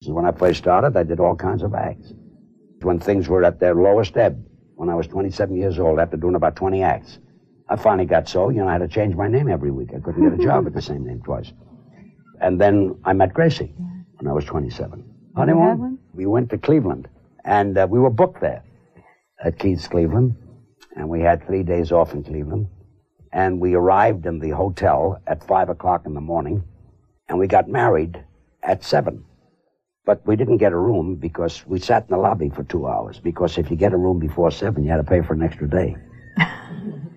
When I first started, I did all kinds of acts. When things were at their lowest ebb, when I was 27 years old, after doing about 20 acts, I finally got so, I had to change my name every week. I couldn't get a job with the same name twice. And then I met Gracie when I was 27. Honeymoon? We went to Cleveland, and we were booked there at Keith's Cleveland, and we had 3 days off in Cleveland, and we arrived in the hotel at 5 o'clock in the morning, and we got married at 7. But we didn't get a room because we sat in the lobby for 2 hours, because if you get a room before 7, you had to pay for an extra day.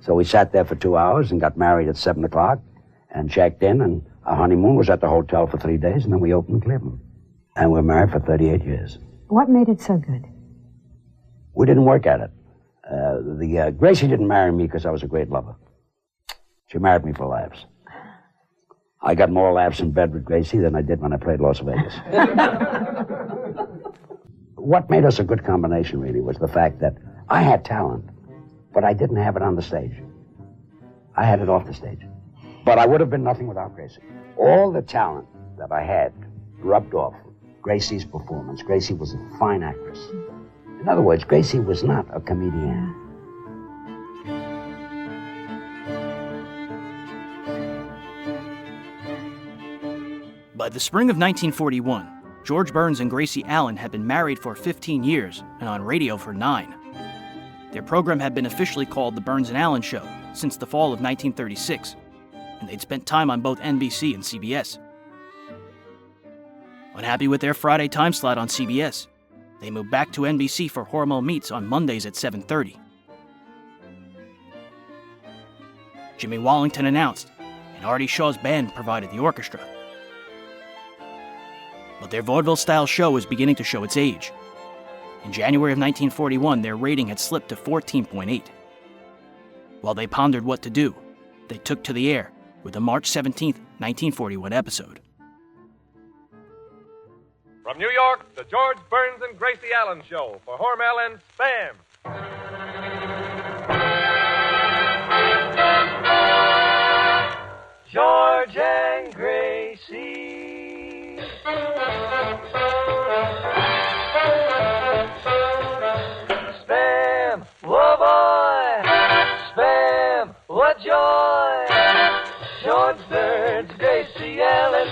So we sat there for 2 hours and got married at 7 o'clock and checked in, and our honeymoon was at the hotel for 3 days, and then we opened Cleveland. And we were married for 38 years. What made it so good? We didn't work at it. Gracie didn't marry me because I was a great lover. She married me for laughs. I got more laughs in bed with Gracie than I did when I played Las Vegas. What made us a good combination, really, was the fact that I had talent, but I didn't have it on the stage. I had it off the stage. But I would have been nothing without Gracie. All the talent that I had rubbed off Gracie's performance. Gracie was a fine actress. In other words, Gracie was not a comedian. By the spring of 1941, George Burns and Gracie Allen had been married for 15 years and on radio for 9. Their program had been officially called The Burns and Allen Show since the fall of 1936, and they'd spent time on both NBC and CBS. Unhappy with their Friday time slot on CBS, they moved back to NBC for Hormel Meats on Mondays at 7:30. Jimmy Wallington announced, and Artie Shaw's band provided the orchestra. But their vaudeville-style show was beginning to show its age. In January of 1941, their rating had slipped to 14.8. While they pondered what to do, they took to the air with a March 17, 1941 episode. From New York, the George Burns and Gracie Allen Show for Hormel and Spam. George and Gracie. Spam, whoa boy. Spam, what joy. George Burns, Gracie Allen,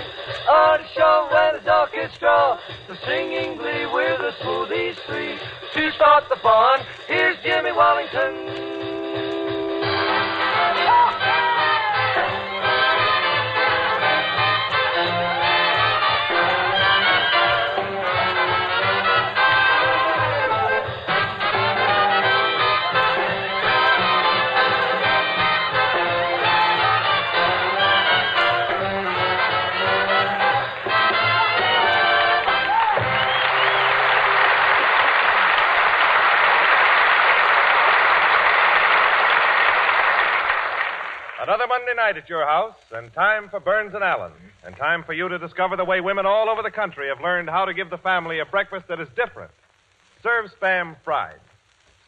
Artie Shaw and his orchestra, the singing glee with the smoothies three. To start the fun, here's Jimmy Wallington. Another Monday night at your house, and time for Burns and Allen, and time for you to discover the way women all over the country have learned how to give the family a breakfast that is different. Serve Spam fried.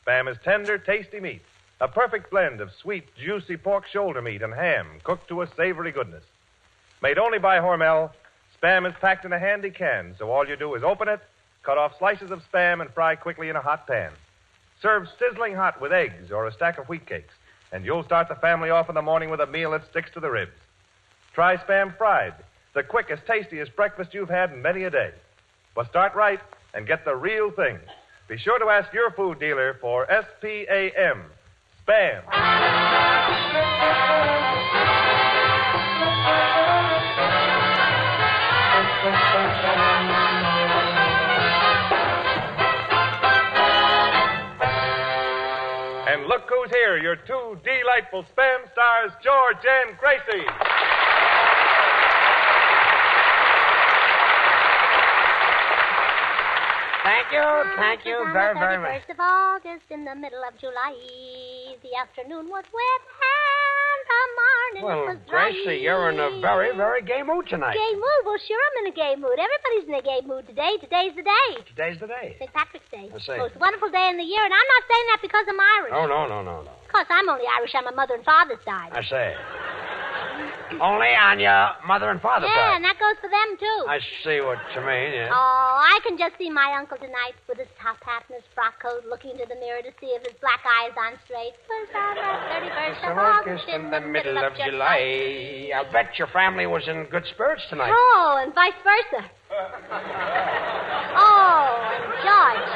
Spam is tender, tasty meat, a perfect blend of sweet, juicy pork shoulder meat and ham cooked to a savory goodness. Made only by Hormel, Spam is packed in a handy can, so all you do is open it, cut off slices of Spam, and fry quickly in a hot pan. Serve sizzling hot with eggs or a stack of wheat cakes, and you'll start the family off in the morning with a meal that sticks to the ribs. Try Spam fried, the quickest, tastiest breakfast you've had in many a day. But start right and get the real thing. Be sure to ask your food dealer for SPAM, Spam. And look who's here, your two delightful Spam stars, George and Gracie. Thank you very, very much. 1st of August, in the middle of July, the afternoon was wet and the morning was dry. Gracie, you're in a very, very gay mood tonight. Gay mood? Well, sure I'm in a gay mood. Everybody's in a gay mood today. Today's the day. Today's the day. St. Patrick's Day. I see. Most wonderful day in the year, and I'm not saying that because I'm Irish. Oh, no. Of course, I'm only Irish on my mother and father's side. I say. Only on your mother and father's Yeah, side. and that goes for them, too. I see what you mean, yeah. Oh, I can just see my uncle tonight with his top hat and his frock coat looking into the mirror to see if his black eye is on straight. Was on the 31st of August in the middle of July. I'll bet your family was in good spirits tonight. Oh, and vice versa. Oh, and George.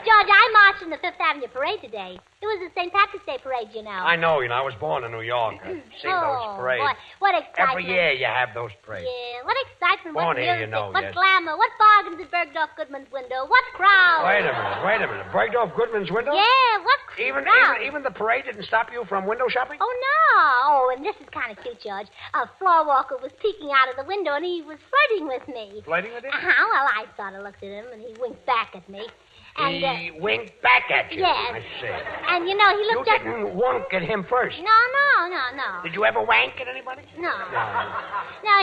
George, I marched in the Fifth Avenue parade today. It was the St. Patrick's Day parade, you know. I know, I was born in New York. I've seen those parades. Boy, what excitement. Every year you have those parades. Yeah, what excitement, Born what here, music, you know, what yes. glamour, what bargains at Bergdorf Goodman's window, what crowd. Wait a minute. Bergdorf Goodman's window? Yeah, what crowd. Even the parade didn't stop you from window shopping? Oh, no. Oh, and this is kind of cute, George. A floor walker was peeking out of the window, and he was flirting with me. Flirting with you? Uh-huh. Well, I sort of looked at him, and he winked back at me. And, he winked back at you. Yes. I see. And, you know, he You looked up... didn't wink at him first. No. Did you ever wank at anybody? No. No,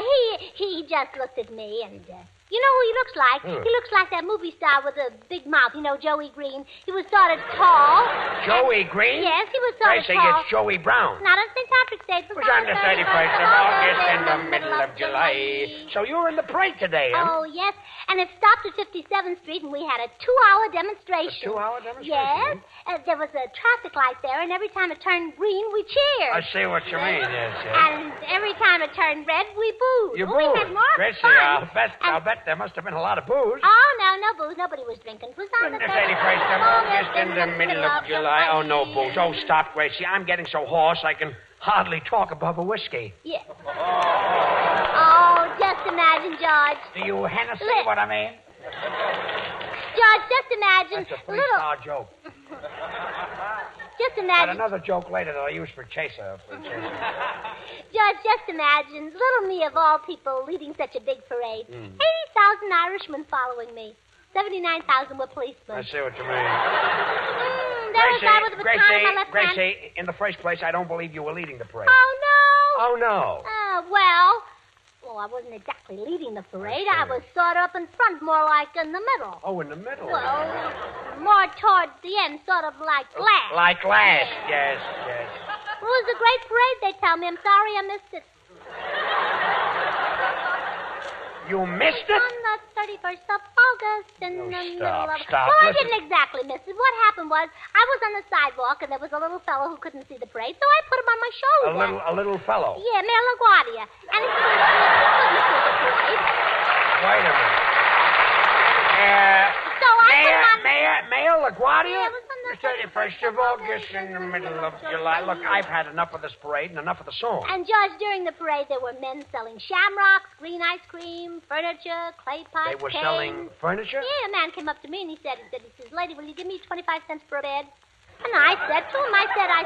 he just looked at me, and... you know who he looks like? Who? He looks like that movie star with a big mouth. You know, Joey Green. He was sort of tall. Joey Green? Yes, he was sort of Gracie, tall. it's Joey Brown. Not on St. Patrick's Day. It was on the 31st of August in the middle of July. So you were in the parade today, huh? Oh, yes. And it stopped at 57th Street, and we had a 2-hour demonstration. A 2-hour demonstration? Yes. There was a traffic light there, and every time it turned green, we cheered. I see what you mean, yes. And every time it turned red, we booed. You We booed? had more Gracie, fun. I'll bet there must have been a lot of booze. Oh, no booze. Nobody was drinking. It was on the 31st of August in the middle of July. Oh, no booze. Oh, stop, Gracie. I'm getting so hoarse I can hardly talk above a whiskey. Yeah. Oh, just imagine, George. Do you Hennessy what I mean? George, just imagine. That's a three-star joke. Just Got imagine. another joke later that I use for Chaser. Judge, just imagine little me of all people leading such a big parade. 80,000 Irishmen following me. 79,000 were policemen. I see what you mean. There was I with a baton in my left hand. Gracie, in the first place, I don't believe you were leading the parade. Oh, no. Oh, no. Well, I wasn't exactly leading the parade. I was sort of up in front, more like in the middle. Oh, in the middle. Well, more towards the end, sort of like last. Like last, yes. It was a great parade, they tell me. I'm sorry I missed it. You missed it? On the 31st of August in the middle of... Stop. Well, I Listen. didn't exactly miss it. What happened was, I was on the sidewalk, and there was a little fellow who couldn't see the parade, so I put him on my shoulder. A little fellow. Yeah, Mayor LaGuardia. And he couldn't see the parade. Wait a minute. So I put him on... Mayor LaGuardia? Yeah, it was on the 31st of August in the middle of July. Look, I've had enough of this parade and enough of the song. And, George, during the parade, there were men selling shamrocks, green ice cream, furniture, clay pipes, They were canes. selling furniture? Yeah, a man came up to me and he said, lady, will you give me 25 cents for a bed? And I said to him, I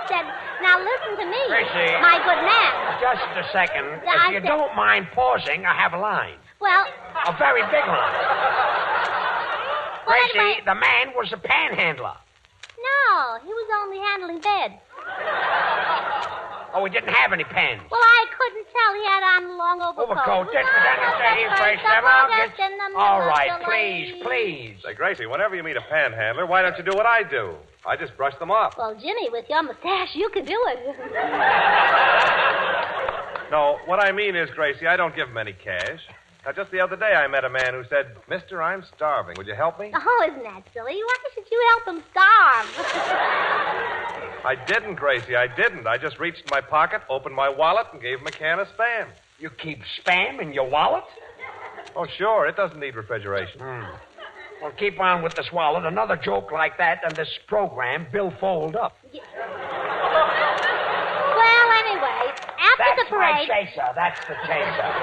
said, now listen to me, Gracie. my good man. Just a second. I If you said- don't mind pausing, I have a line. Well, A very big line. Gracie, anyway- the man was a panhandler. no, he was only handling beds. Oh, he didn't have any pens. Well, I couldn't tell. He had on a long overcoat. Overcoat. It was This was on the 31st of August. in the middle All of right, July. please. Say, Gracie, whenever you meet a panhandler, why don't you do what I do? I just brush them off. Well, Jimmy, with your mustache, you can do it. No, what I mean is, Gracie, I don't give them any cash. Now, just the other day, I met a man who said, Mister, I'm starving. Would you help me? Oh, isn't that silly? Why should you help him starve? I didn't, Gracie. I didn't. I just reached in my pocket, opened my wallet, and gave him a can of Spam. You keep Spam in your wallet? Oh, sure. It doesn't need refrigeration. Well, keep on with this wallet. Another joke like that, and this program, Bill Fold Up. Well, anyway, after the parade... That's the chaser.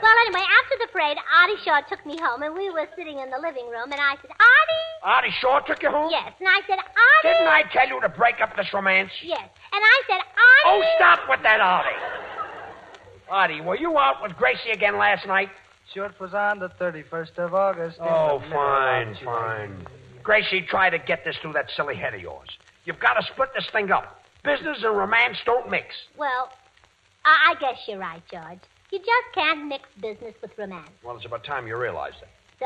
Well, anyway, after the parade, Artie Shaw took me home, and we were sitting in the living room, and I said, Artie? Artie Shaw took you home? Yes, and I said, Artie? Didn't I tell you to break up this romance? Yes, and I said, Artie? Oh, stop with that, Artie. Artie, were you out with Gracie again last night? Sure, it was on the 31st of August. Oh, fine. Gracie, try to get this through that silly head of yours. You've got to split this thing up. Business and romance don't mix. Well, I guess you're right, George. You just can't mix business with romance. Well, it's about time you realized it. So,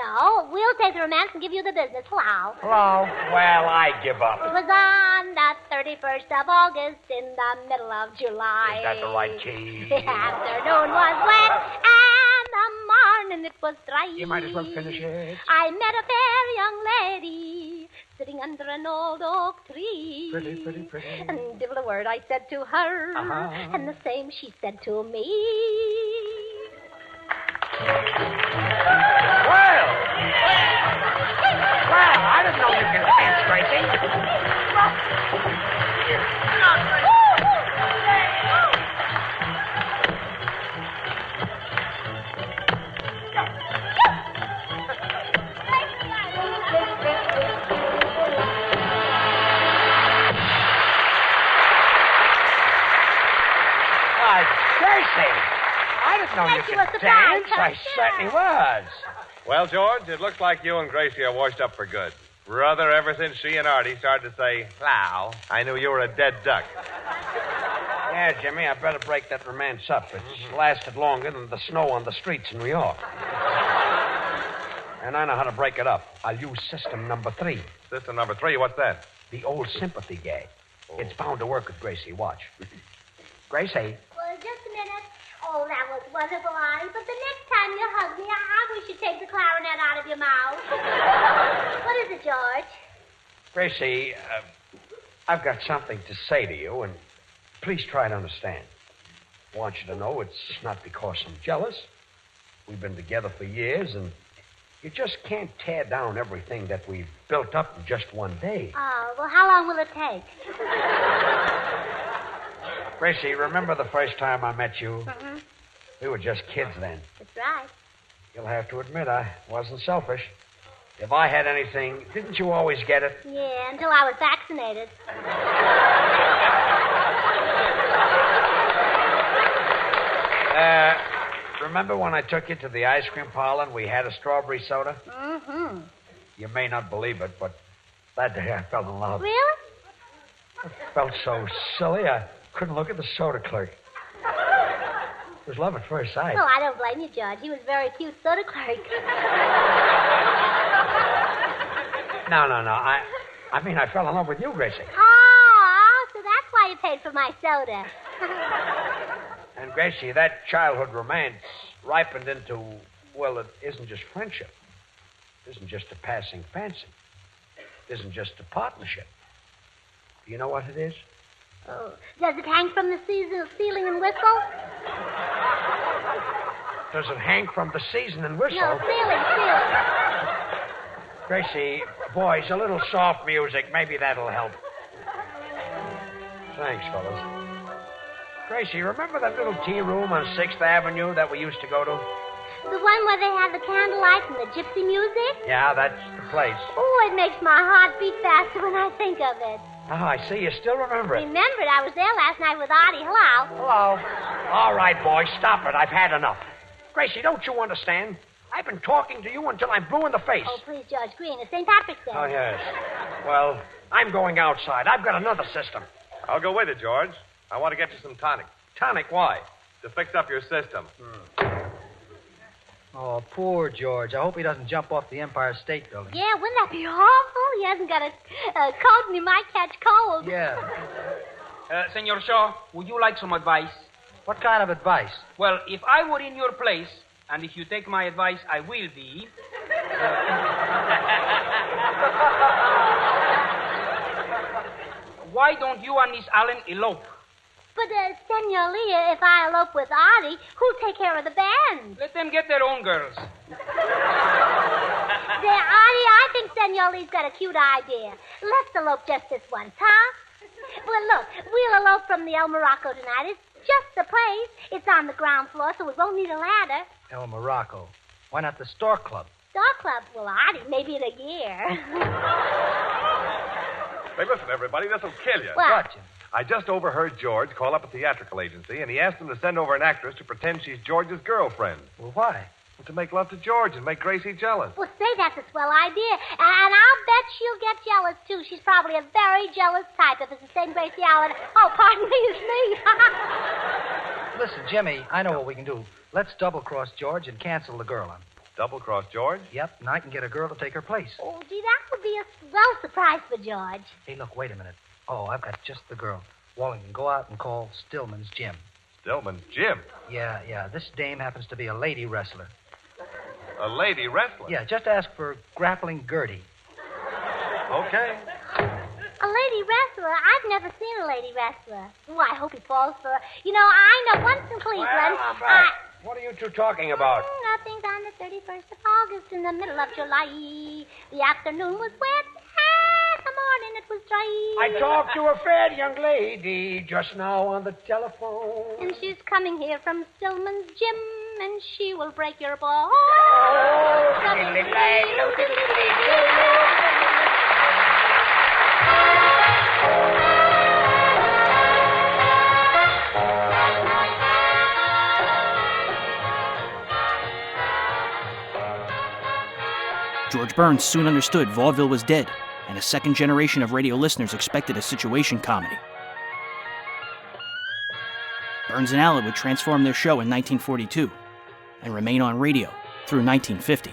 we'll take the romance and give you the business. Hello. Hello? Well, I give up. It was on the 31st of August in the middle of July. Is that the right key? The afternoon was wet and the morning it was dry. You might as well finish it. I met a fair young lady sitting under an old oak tree. Pretty, pretty, pretty. And divil a word I said to her, and the same she said to me. Well, I didn't know you could dance, Gracie. Gracie, I didn't know you could dance. I certainly was. Well, George, it looks like you and Gracie are washed up for good. Brother, ever since she and Artie started to say, "Plow," I knew you were a dead duck. Yeah, Jimmy, I better break that romance up. It's lasted longer than the snow on the streets in New York. And I know how to break it up. I'll use system number 3. System number 3, what's that? The old sympathy gag. It's bound to work with Gracie. Watch. Gracie. Well, just a minute. Oh, that was wonderful, Artie. But the next time you hug me, I wish you'd take the clarinet out of your mouth. What is it, George? Gracie, I've got something to say to you, and please try to understand. I want you to know it's not because I'm jealous. We've been together for years, and you just can't tear down everything that we've built up in just one day. Oh, well, how long will it take? Gracie, remember the first time I met you? Mm-hmm. We were just kids then. That's right. You'll have to admit I wasn't selfish. If I had anything, didn't you always get it? Yeah, until I was vaccinated. Remember when I took you to the ice cream parlor and we had a strawberry soda? Mm-hmm. You may not believe it, but that day I fell in love. Really? I felt so silly, I couldn't look at the soda clerk. It was love at first sight. Oh, I don't blame you, Judge. He was very cute soda clerk. No. I mean, I fell in love with you, Gracie. Oh, so that's why you paid for my soda. And, Gracie, that childhood romance ripened into, well, it isn't just friendship. It isn't just a passing fancy. It isn't just a partnership. Do you know what it is? Oh, does it hang from the ceiling and whistle? Does it hang from the season and whistle? No, ceiling. Gracie, boys, a little soft music. Maybe that'll help. Thanks, fellas. Gracie, remember that little tea room on 6th Avenue that we used to go to? The one where they had the candlelight and the gypsy music? Yeah, that's the place. Oh, it makes my heart beat faster when I think of it. Oh, I see. You still remember it. Remember it. I was there last night with Artie. Hello. Hello. All right, boys, stop it. I've had enough. Gracie, don't you understand? I've been talking to you until I'm blue in the face. Oh, please, Judge Green. It's St. Patrick's Day. Oh, yes. Well, I'm going outside. I've got another system. I'll go with you, George. I want to get you some tonic. Tonic, why? To fix up your system. Oh, poor George. I hope he doesn't jump off the Empire State Building. Yeah, wouldn't that be awful? He hasn't got a coat and he might catch cold. Yeah. Senor Shaw, would you like some advice? What kind of advice? Well, if I were in your place, and if you take my advice, I will be. Why don't you and Miss Allen elope? But, Senor Leah, if I elope with Artie, who'll take care of the band? Let them get their own girls. There, Artie, I think Senor Lee's got a cute idea. Let's elope just this once, huh? Well, look, we'll elope from the El Morocco tonight. It's just the place. It's on the ground floor, so we won't need a ladder. El Morocco. Why not the Store Club? Store Club? Well, Artie, maybe in a year. Hey, listen, everybody, this'll kill you. What? Jim? I just overheard George call up a theatrical agency, and he asked them to send over an actress to pretend she's George's girlfriend. Well, why? To make love to George and make Gracie jealous. Well, say, that's a swell idea. And I'll bet she'll get jealous, too. She's probably a very jealous type if it's the same Gracie Allen. Oh, pardon me, it's me. Listen, Jimmy, I know what we can do. Let's double-cross George and cancel the girl on him. Double-cross George? Yep, and I can get a girl to take her place. Oh, gee, that would be a swell surprise for George. Hey, look, wait a minute. Oh, I've got just the girl. Wallington, go out and call Stillman's Jim. Stillman's Jim? Yeah. This dame happens to be a lady wrestler. A lady wrestler? Yeah, just ask for Grappling Gertie. Okay. A lady wrestler? I've never seen a lady wrestler. Oh, I hope he falls for her. You know, I know once in Cleveland... Well, I'm back. What are you two talking about? Nothing's on the 31st of August in the middle of July. The afternoon was wet and the morning it was dry. I talked to a fair young lady just now on the telephone. And she's coming here from Stillman's Gym, and she will break your balls. George Burns soon understood vaudeville was dead, and a second generation of radio listeners expected a situation comedy. Burns and Allen would transform their show in 1942 and remain on radio through 1950.